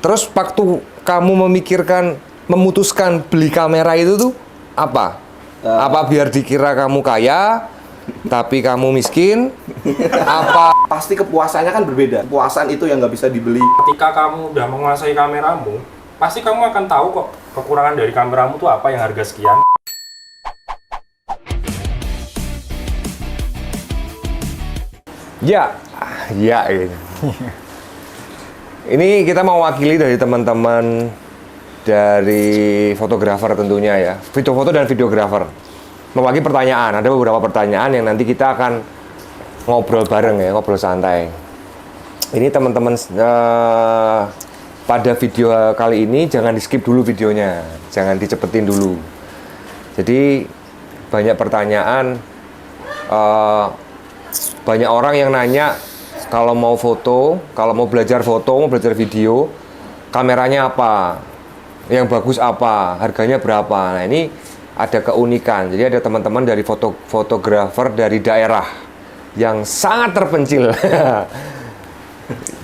Terus waktu kamu memutuskan beli kamera itu tuh apa? Apa biar dikira kamu kaya, tapi kamu miskin? Apa? Pasti kepuasannya kan berbeda. Kepuasan itu yang nggak bisa dibeli. Ketika kamu udah menguasai kameramu, pasti kamu akan tahu kok kekurangan dari kameramu tuh apa yang harga sekian. Ya, gitu. Ini kita mau wakili dari teman-teman dari fotografer tentunya ya, foto dan videografer. Mewakili pertanyaan, ada beberapa pertanyaan yang nanti kita akan ngobrol bareng ya, ngobrol santai. Ini teman-teman pada video kali ini jangan di skip dulu videonya, jangan dicepetin dulu. Jadi banyak pertanyaan, banyak orang yang nanya kalau mau foto, kalau mau belajar foto, mau belajar video, kameranya apa, yang bagus apa, harganya berapa. Nah ini ada keunikan, jadi ada teman-teman dari fotografer dari daerah yang sangat terpencil.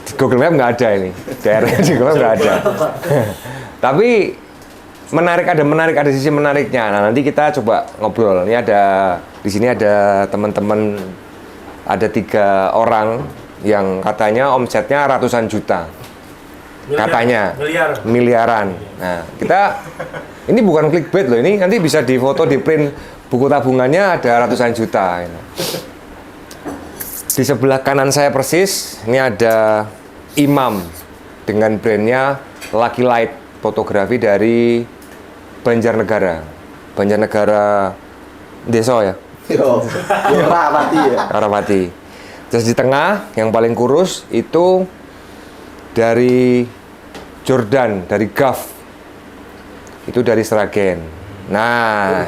Di Google Maps nggak ada ini, daerah di Google Maps nggak ada. Tapi ada sisi menariknya. Nah nanti kita coba ngobrol. Ini di sini ada teman-teman, ada 3 orang yang katanya omsetnya ratusan juta. Katanya miliaran. Nah, ini bukan clickbait loh, ini nanti bisa difoto, di print buku tabungannya ada ratusan juta. Di sebelah kanan saya persis, ini ada Imam dengan brandnya Lucky Light fotografi dari Banjarnegara Deso ya? Arapati ya. Arapati. Terus di tengah yang paling kurus itu dari Jordan, dari Gulf. Itu dari Sragen. Nah,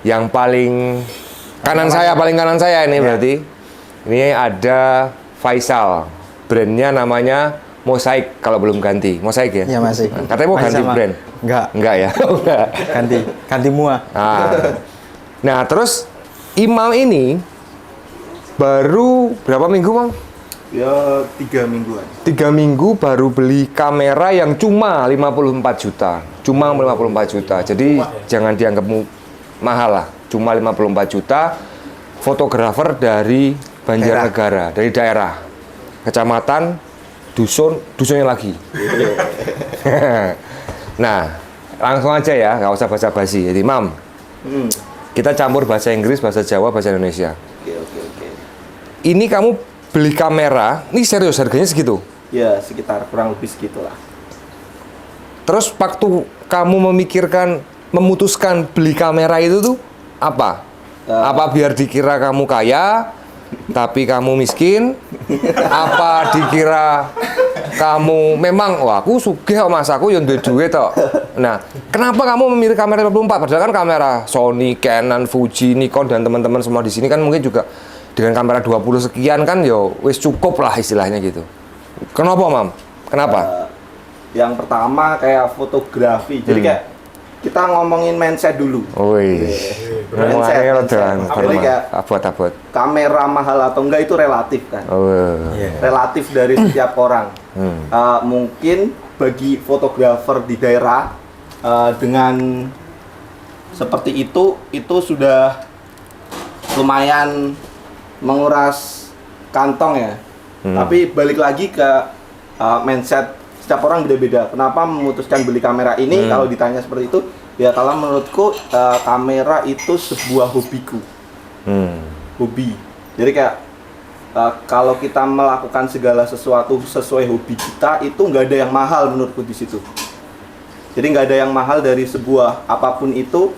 yang paling kanan saya ini berarti ini ada Faisal. Brandnya namanya Mosaic kalau belum ganti. Mosaic ya? Iya masih. Katanya mau ganti brand. Enggak ya? Enggak. Ganti mua. Nah, terus Imam ini baru berapa minggu, Bang? Ya 3 mingguan. 3 minggu baru beli kamera yang cuma 54 juta. Cuma 54 juta. Jadi jangan dianggap mahal lah. Cuma 54 juta. Fotografer dari Banjarnegara, dari daerah. Kecamatan, dusunnya lagi. Nah, langsung aja ya, nggak usah basa-basi. Jadi, Mam, kita campur bahasa Inggris, bahasa Jawa, bahasa Indonesia. Oke. Ini kamu beli kamera, ini serius harganya segitu? Ya, sekitar kurang lebih segitulah. Terus waktu kamu memutuskan beli kamera itu tuh apa? Apa biar dikira kamu kaya, tapi kamu miskin? Apa dikira kamu memang, wah aku sugih mas, aku yang duit toh. Nah, kenapa kamu memilih kamera 54? Padahal kan kamera Sony, Canon, Fuji, Nikon dan teman-teman semua di sini kan mungkin juga dengan kamera 20 sekian kan yo wis cukup lah istilahnya gitu. Kenapa, Mam? Kenapa? Yang pertama kayak fotografi. Jadi kayak kita ngomongin mindset dulu. Mindset. Abot-abot. Kamera mahal atau enggak itu relatif kan. Relatif dari setiap orang. Mungkin bagi fotografer di daerah dengan seperti itu sudah lumayan menguras kantong ya. Tapi balik lagi ke mindset setiap orang beda-beda. Kenapa memutuskan beli kamera ini? Kalau ditanya seperti itu, ya kalau menurutku kamera itu sebuah hobiku. Hobi. Jadi kayak kalau kita melakukan segala sesuatu sesuai hobi kita, itu nggak ada yang mahal menurutku di situ. Jadi nggak ada yang mahal dari sebuah apapun itu,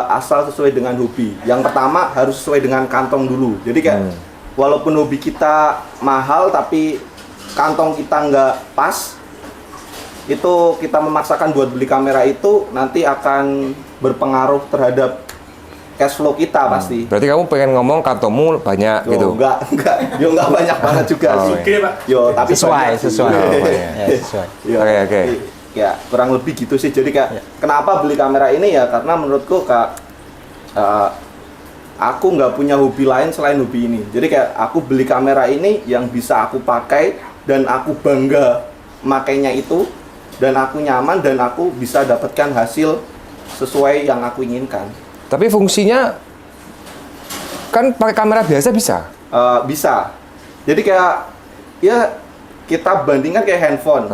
asal sesuai dengan hobi. Yang pertama harus sesuai dengan kantong dulu. Jadi kayak walaupun hobi kita mahal tapi kantong kita nggak pas, itu kita memaksakan buat beli kamera itu nanti akan berpengaruh terhadap cash flow kita pasti. Berarti kamu pengen ngomong kantongmu banyak gitu? Enggak banyak banget juga. Tapi sesuai. Oke. Ya kurang lebih gitu sih. Jadi kayak kenapa beli kamera ini ya karena menurutku aku nggak punya hobi lain selain hobi ini. Jadi kayak aku beli kamera ini yang bisa aku pakai dan aku bangga makainya itu dan aku nyaman dan aku bisa dapatkan hasil sesuai yang aku inginkan. Tapi fungsinya kan pakai kamera biasa bisa. Bisa. Jadi kayak ya kita bandingkan kayak handphone.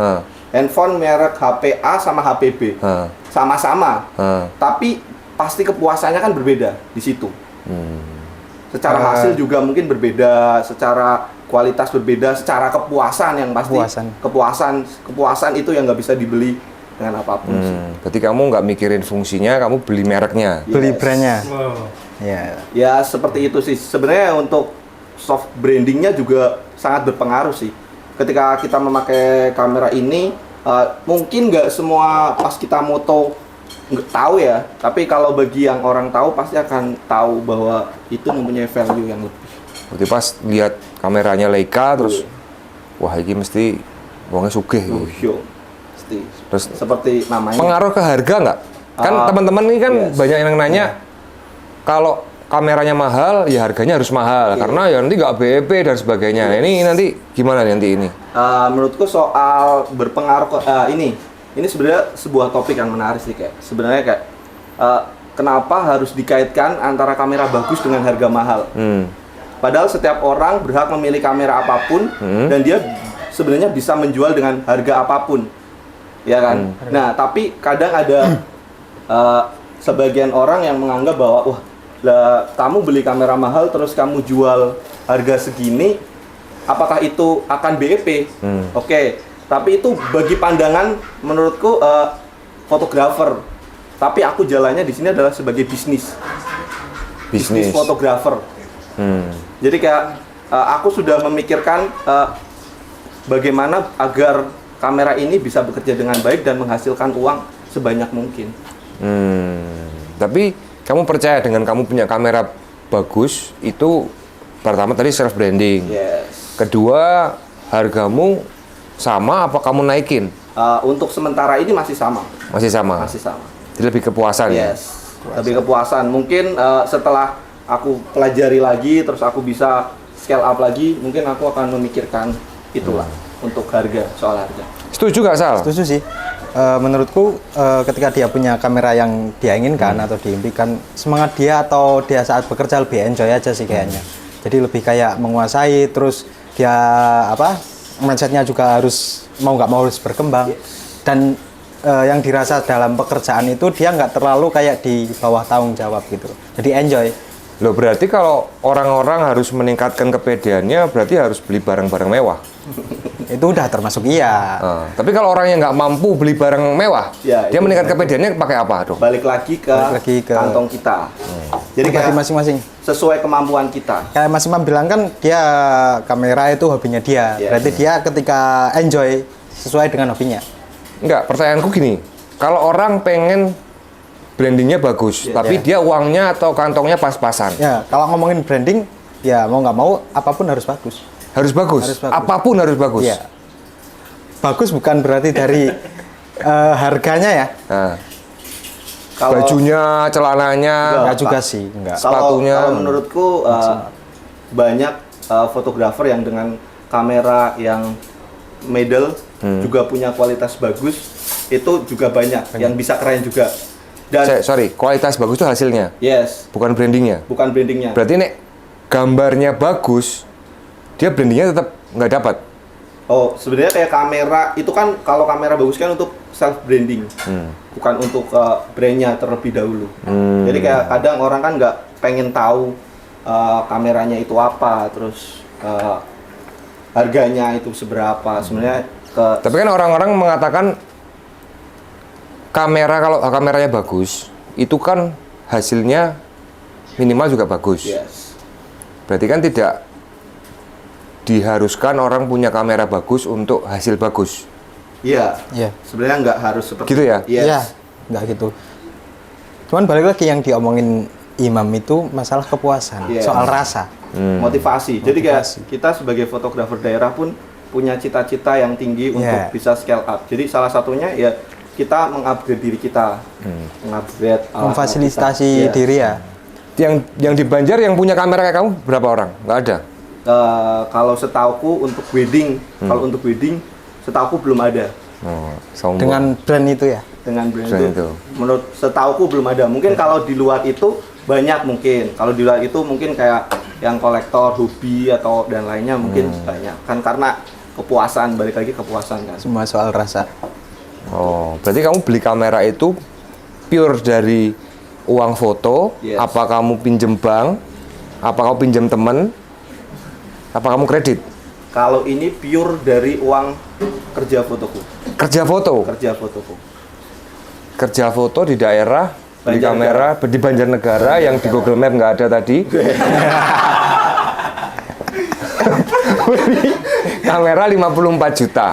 Handphone merek HP A sama HP B. Sama-sama. Tapi pasti kepuasannya kan berbeda di situ. Secara hasil juga mungkin berbeda, secara kualitas berbeda, secara kepuasan yang pasti kepuasan itu yang nggak bisa dibeli dengan apapun sih. Berarti kamu nggak mikirin fungsinya, kamu beli mereknya. Beli brandnya. Wow. Ya seperti itu sih. Sebenarnya untuk soft brandingnya juga sangat berpengaruh sih. Ketika kita memakai kamera ini, mungkin nggak semua pas kita moto nggak tahu ya. Tapi kalau bagi yang orang tahu pasti akan tahu bahwa itu mempunyai value yang lebih. Berarti pas lihat kameranya Leica terus, wah ini mesti uangnya sugih. Pasti. Terus Seperti namanya. pengaruh ke harga nggak? Kan teman-teman ini kan banyak yang nanya, kalau kameranya mahal, ya harganya harus mahal karena ya nanti nggak BEP dan sebagainya. Nah, ini nanti gimana nanti ini? Menurutku soal berpengaruh ini sebenarnya sebuah topik yang menarik sih kayak. Sebenarnya kayak kenapa harus dikaitkan antara kamera bagus dengan harga mahal? Padahal setiap orang berhak memilih kamera apapun dan dia sebenarnya bisa menjual dengan harga apapun, ya kan? Nah, tapi kadang ada sebagian orang yang menganggap bahwa wah, kamu beli kamera mahal terus kamu jual harga segini, apakah itu akan BEP? Oke, tapi itu bagi pandangan menurutku fotografer. Tapi aku jalannya di sini adalah sebagai bisnis fotografer. Jadi kayak aku sudah memikirkan bagaimana agar kamera ini bisa bekerja dengan baik dan menghasilkan uang sebanyak mungkin. Tapi kamu percaya dengan kamu punya kamera bagus itu pertama tadi self branding. Yes. Kedua, hargamu sama apa kamu naikin? Untuk sementara ini masih sama. Masih sama. Masih sama. Jadi lebih kepuasan ya. Yes. Lebih kepuasan. Mungkin setelah aku pelajari lagi terus aku bisa scale up lagi, mungkin aku akan memikirkan itulah untuk harga, soal harga. Setuju nggak, Sal? Setuju sih. Menurutku ketika dia punya kamera yang dia inginkan atau diimpikan, semangat dia atau dia saat bekerja lebih enjoy aja sih kayaknya. Jadi lebih kayak menguasai, terus dia mindsetnya juga harus mau nggak mau harus berkembang. Dan yang dirasa dalam pekerjaan itu dia nggak terlalu kayak di bawah tanggung jawab gitu. Jadi enjoy. Loh, berarti kalau orang-orang harus meningkatkan kepedeannya berarti harus beli barang-barang mewah. Itu udah termasuk iya. Tapi kalau orang yang nggak mampu beli barang mewah, Ya, dia meningkatkan kepedeannya pakai apa dong? Balik lagi ke kantong kita. Jadi Pribadi kayak masing-masing. sesuai kemampuan kita. Kayak Mas Imam bilang kan dia kamera itu hobinya dia. Yes. Berarti dia ketika enjoy sesuai dengan hobinya. Enggak, pertanyaanku gini. Kalau orang pengen brandingnya bagus, tapi dia uangnya atau kantongnya pas-pasan. Ya, kalau ngomongin branding, ya mau nggak mau apapun harus bagus. Harus bagus. Harus bagus. Apapun harus bagus. Iya. Bagus bukan berarti dari harganya ya. Nah, Kalau bajunya, celananya, Enggak juga Pak. sih, enggak. sepatunya. Kalau menurutku banyak fotografer yang dengan kamera yang middle juga punya kualitas bagus, itu juga banyak yang bisa keren juga. Dan Sorry, kualitas bagus itu hasilnya, yes, bukan brandingnya. bukan brandingnya. Berarti nek gambarnya bagus, dia brandingnya tetap nggak dapat. Oh, sebenarnya kayak kamera itu kan, kalau kamera bagus kan untuk self branding, bukan untuk brandnya terlebih dahulu. Jadi kayak kadang orang kan nggak pengen tahu kameranya itu apa, terus harganya itu seberapa. Sebenarnya Tapi kan orang-orang mengatakan kalau kameranya bagus, itu kan hasilnya minimal juga bagus. yes, Berarti kan tidak diharuskan orang punya kamera bagus untuk hasil bagus. iya, Iya. sebenarnya nggak harus seperti Gitu ya? Yes. Iya, enggak gitu. Cuman balik lagi yang diomongin Imam itu masalah kepuasan, Yes. soal rasa. Motivasi. Jadi kayak Motivasi. kita sebagai fotografer daerah pun punya cita-cita yang tinggi untuk bisa scale up. Jadi salah satunya ya kita mengupgrade diri kita, mengupgrade alat Memfasilitasi kita. Yes. diri ya. Yang di Banjar yang punya kamera kayak kamu berapa orang? Nggak ada. Kalau setauku untuk wedding, kalau untuk wedding setauku belum ada. Oh, sombong. dengan brand itu ya. Dengan brand Brand itu. itu. Menurut setauku belum ada. Mungkin kalau di luar itu banyak mungkin. Kalau di luar itu mungkin kayak yang kolektor, hobi atau dan lainnya mungkin banyak. Kan karena kepuasan, balik lagi kepuasan kan. Semua soal rasa. Oh, berarti kamu beli kamera itu pure dari uang foto? Yes. Apa kamu pinjem bank? Apa kamu pinjem temen? Apa kamu kredit? Kalau ini pure dari uang kerja fotoku. Kerja foto? Kerja fotoku. Kerja foto di daerah, beli Banjarnegara. kamera di Banjarnegara yang di Google Map nggak ada tadi. Beli kamera 54 juta.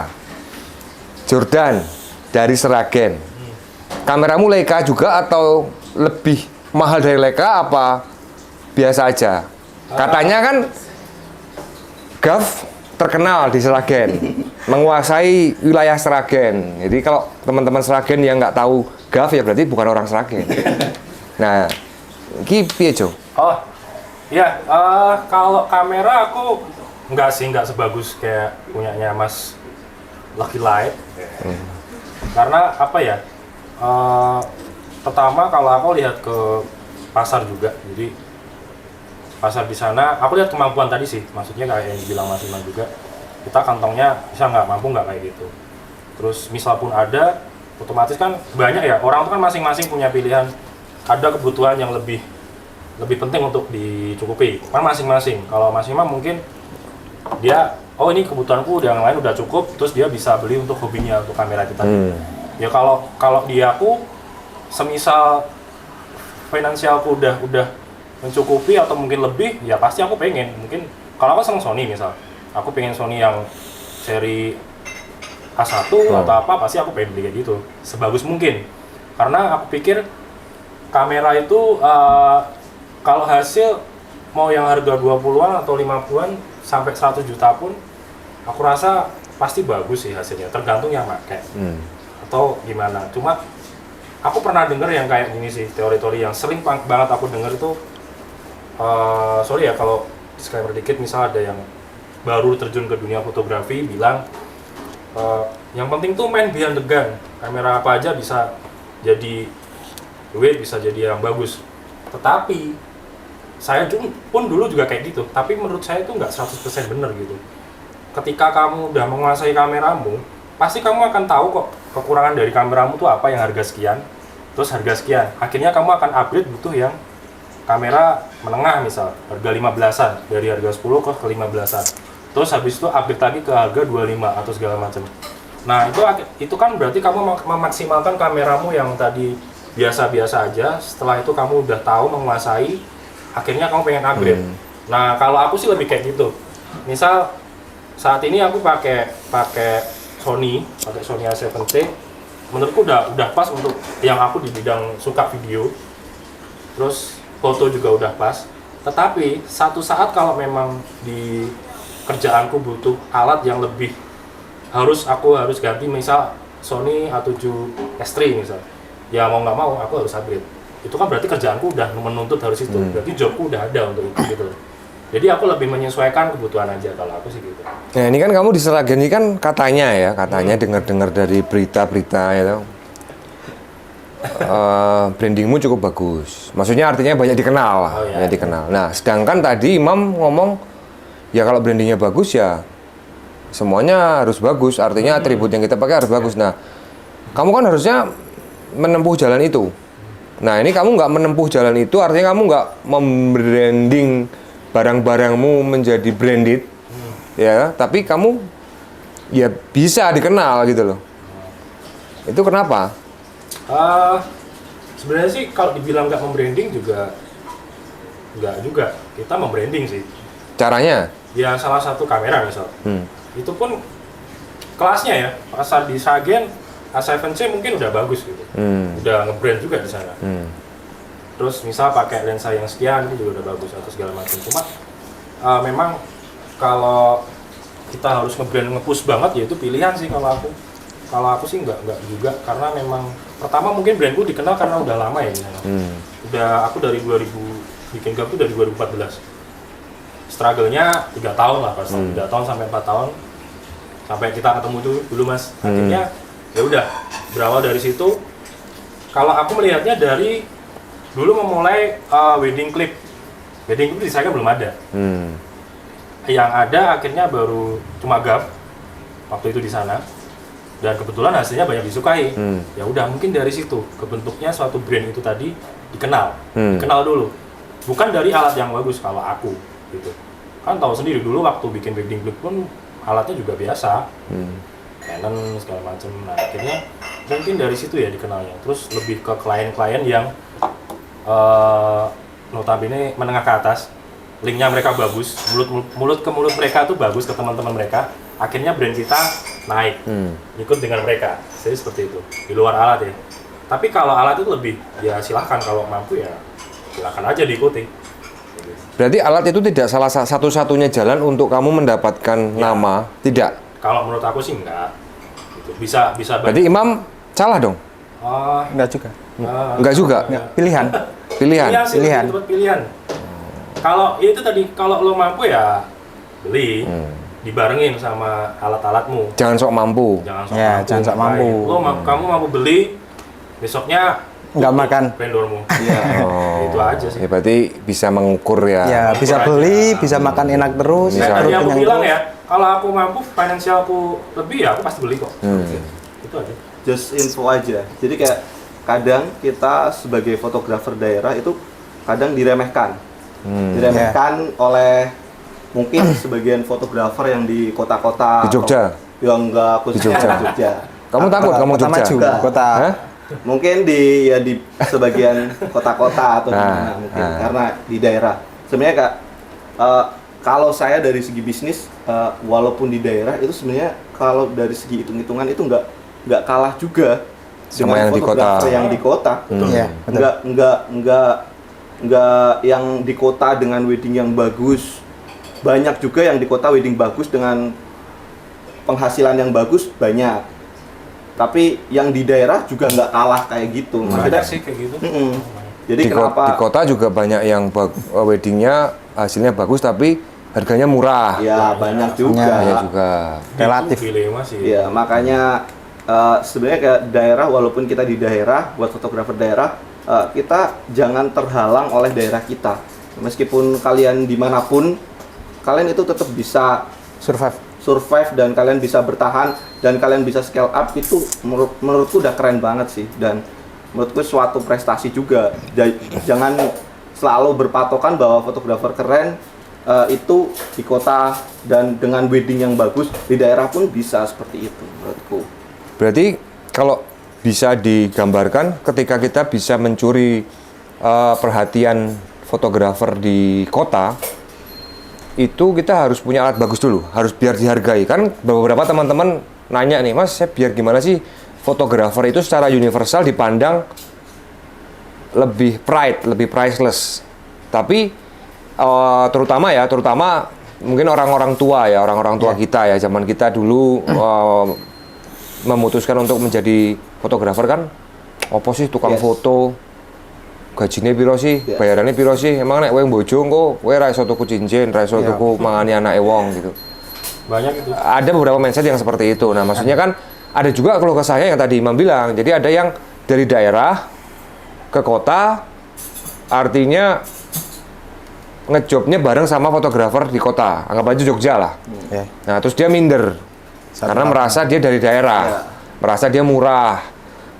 Jordan dari Seragen. Kameramu Leica juga atau lebih mahal dari Leica apa biasa aja? Katanya kan Gav terkenal di Seragen, menguasai wilayah Seragen. Jadi kalau teman-teman Seragen yang nggak tahu Gav ya berarti bukan orang Seragen. Nah, ini piye Jo? Oh, iya. Kalau kamera aku nggak sebagus kayak punyanya Mas Lucky Light. Karena apa ya? Pertama kalau aku lihat ke pasar juga, jadi pasar di sana, aku lihat kemampuan tadi sih, maksudnya kayak yang dibilang Mas Iman juga, kita kantongnya bisa nggak mampu nggak kayak gitu. Terus misal pun ada, otomatis kan banyak ya, orang itu kan masing-masing punya pilihan, ada kebutuhan yang lebih penting untuk dicukupi, kan masing-masing. Kalau Mas Iman mungkin dia, oh ini kebutuhanku yang lain udah cukup, terus dia bisa beli untuk hobinya, untuk kamera kita. Ya kalau di aku, semisal finansialku udah mencukupi atau mungkin lebih, ya pasti aku pengen. Mungkin kalau aku seneng Sony misal, aku pengen Sony yang seri A1 atau apa, pasti aku pengen beli kayak gitu sebagus mungkin. Karena aku pikir kamera itu kalau hasil mau yang harga 20-an atau 50-an sampai 100 juta pun aku rasa pasti bagus sih hasilnya, tergantung yang pakai atau gimana. Cuma aku pernah denger yang kayak gini sih, teori-teori yang sering banget aku denger itu, sorry ya kalau disclaimer dikit, misal ada yang baru terjun ke dunia fotografi bilang yang penting tuh main behind the gun, kamera apa aja bisa jadi duit, bisa jadi yang bagus. Tetapi saya pun dulu juga kayak gitu, tapi menurut saya itu nggak 100% bener gitu. Ketika kamu udah menguasai kameramu, pasti kamu akan tahu kok kekurangan dari kameramu tuh apa yang harga sekian, terus harga sekian. Akhirnya kamu akan upgrade butuh yang kamera menengah misal, harga 15-an, dari harga 10 ke 15-an. Terus habis itu upgrade lagi ke harga 25 atau segala macam. Nah, itu kan berarti kamu memaksimalkan kameramu yang tadi biasa-biasa aja. Setelah itu kamu udah tahu menguasai, akhirnya kamu pengen upgrade. Nah, kalau aku sih lebih kayak gitu. Misal saat ini aku pakai Sony A7C. Menurutku udah pas untuk yang aku di bidang suka video. Terus foto juga udah pas. Tetapi satu saat kalau memang di kerjaanku butuh alat yang lebih, aku harus ganti misal Sony A7S III misal. Ya mau nggak mau aku harus upgrade. Itu kan berarti kerjaanku udah menuntut harus itu. Berarti jobku udah ada untuk itu gitu. Jadi aku lebih menyesuaikan kebutuhan aja kalau aku sih gitu. Nah ini kan kamu di Seragen ini kan katanya dengar-dengar dari berita-berita itu brandingmu cukup bagus. Maksudnya artinya banyak dikenal lah, banyak dikenal. Nah sedangkan tadi Imam ngomong ya kalau brandingnya bagus ya semuanya harus bagus. Artinya atribut yang kita pakai harus bagus. Nah kamu kan harusnya menempuh jalan itu. Nah ini kamu nggak menempuh jalan itu, artinya kamu nggak membranding barang-barangmu menjadi branded, ya. Tapi kamu ya bisa dikenal gitu loh. Itu kenapa? Sebenarnya sih kalau dibilang nggak membranding juga nggak juga. Kita membranding sih. Caranya? Ya salah satu kamera misal. Itu pun kelasnya ya. Pasar di Sragen A7C mungkin udah bagus gitu. Udah nge-brand juga di sana. Terus misal pakai lensa yang sekian itu juga udah bagus atau segala macam. Cuma memang kalau kita harus nge-push banget ya itu pilihan sih kalau aku. Kalau aku sih nggak juga, karena memang pertama mungkin brandku dikenal karena udah lama ya di sana. Aku dari 2000 bikin Gav tuh dari 2014. Struggle-nya 3 tahun lah pasti. 3 tahun sampai 4 tahun sampai kita ketemu dulu Mas. Akhirnya Ya udah, berawal dari situ. Kalau aku melihatnya dari dulu memulai wedding clip. Wedding clip di saya kan belum ada. Yang ada akhirnya baru cuma GAP waktu itu di sana. Dan kebetulan hasilnya banyak disukai. Ya udah, mungkin dari situ kebentuknya suatu brand itu tadi dikenal. Dikenal dulu. Bukan dari alat yang bagus kalau aku gitu. Kan tahu sendiri dulu waktu bikin wedding clip pun alatnya juga biasa. Canon segala macam. Nah, akhirnya mungkin dari situ ya dikenalnya. Terus lebih ke klien-klien yang notabene menengah ke atas. Linknya mereka bagus, mulut ke mulut mereka tuh bagus ke teman-teman mereka. Akhirnya brand kita naik, ikut dengan mereka. Jadi seperti itu, di luar alat ya. Tapi kalau alat itu lebih, ya silahkan kalau mampu ya silahkan aja diikuti. Berarti alat itu tidak salah satu-satunya jalan untuk kamu mendapatkan nama, tidak? Kalau menurut aku sih enggak. Gitu. Bisa Berarti Imam salah dong? Enggak juga. Enggak juga? Pilihan. Pilihan. Pilihan. Kalau ya itu tadi, kalau lo mampu ya beli, dibarengin sama alat-alatmu. Jangan sok mampu. Jangan sok mampu. Kamu mampu beli, besoknya nggak makan vendormu. Iya. Itu aja sih. Ya berarti bisa mengukur ya. Ya bisa beli, bisa makan enak terus. Tadi aku kenyang bilang terus. ya, kalau aku mampu, finansialku lebih ya aku pasti beli kok. Itu aja. Just info aja. Jadi kayak kadang kita sebagai fotografer daerah itu kadang diremehkan. Diremehkan oleh mungkin sebagian fotografer yang di kota-kota. Di Jogja? Yang enggak khususnya Di Jogja. di Jogja. Kamu takut kamu Kota Jogja? maju, Enggak. kota. Hah? Mungkin di sebagian kota-kota atau di mana mungkin karena di daerah. Sebenarnya Kak, kalau saya dari segi bisnis, walaupun di daerah itu sebenarnya kalau dari segi hitung-hitungan itu nggak kalah juga Sama yang di kota. fotografer yang di kota. Iya, betul. Nggak yang di kota dengan wedding yang bagus. Banyak juga yang di kota wedding bagus dengan penghasilan yang bagus banyak. Tapi yang di daerah juga nggak kalah kayak gitu. Banyak sih kayak gitu. Jadi kenapa Di kota juga banyak yang weddingnya hasilnya bagus tapi harganya murah. ya banyak juga. Banyak juga. Relatif. Itu dilema sih. Ya makanya sebenarnya kayak daerah, walaupun kita di daerah buat fotografer daerah, kita jangan terhalang oleh daerah kita. Meskipun kalian dimanapun, kalian itu tetap bisa survive dan kalian bisa bertahan dan kalian bisa scale up. Itu menurutku udah keren banget sih, dan menurutku suatu prestasi juga. Jangan selalu berpatokan bahwa fotografer keren itu di kota dan dengan wedding yang bagus, di daerah pun bisa seperti itu menurutku. Berarti kalau bisa digambarkan ketika kita bisa mencuri perhatian fotografer di kota, itu kita harus punya alat bagus dulu, harus biar dihargai. Kan beberapa teman-teman nanya nih, Mas, saya biar gimana sih fotografer itu secara universal dipandang lebih lebih priceless. Tapi terutama mungkin orang-orang tua ya, orang-orang tua kita ya, zaman kita dulu memutuskan untuk menjadi fotografer kan, opo sih tukang foto, gajinya piro sih, bayarannya piro sih, emang nek kowe bojo engko kowe ra iso tuku cincin, ra iso tuku mangani anake wong gitu. Banyak itu. Ada beberapa mindset yang seperti itu. Nah, maksudnya kan ada juga kalau ke saya yang tadi Imam bilang. Jadi ada yang dari daerah ke kota, artinya ngejobnya bareng sama fotografer di kota. Anggap aja Jogja lah. Nah, terus dia minder. Karena merasa dia dari daerah. Merasa dia murah.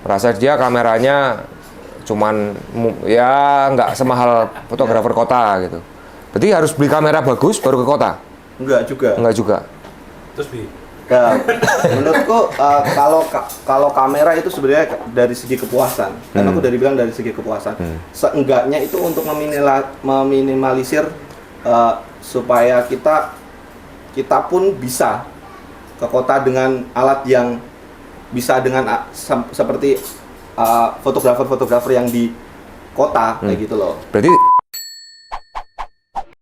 Merasa dia kameranya cuman ya nggak semahal fotografer kota gitu. Berarti harus beli kamera bagus baru ke kota? Enggak juga. Enggak juga. Terus Ya, menurutku kalau kamera itu sebenarnya dari segi kepuasan. Karena aku dari bilang dari segi kepuasan. Seenggaknya itu untuk meminimalisir supaya kita pun bisa ke kota dengan alat yang bisa dengan seperti fotografer-fotografer yang di kota kayak gitu loh. Berarti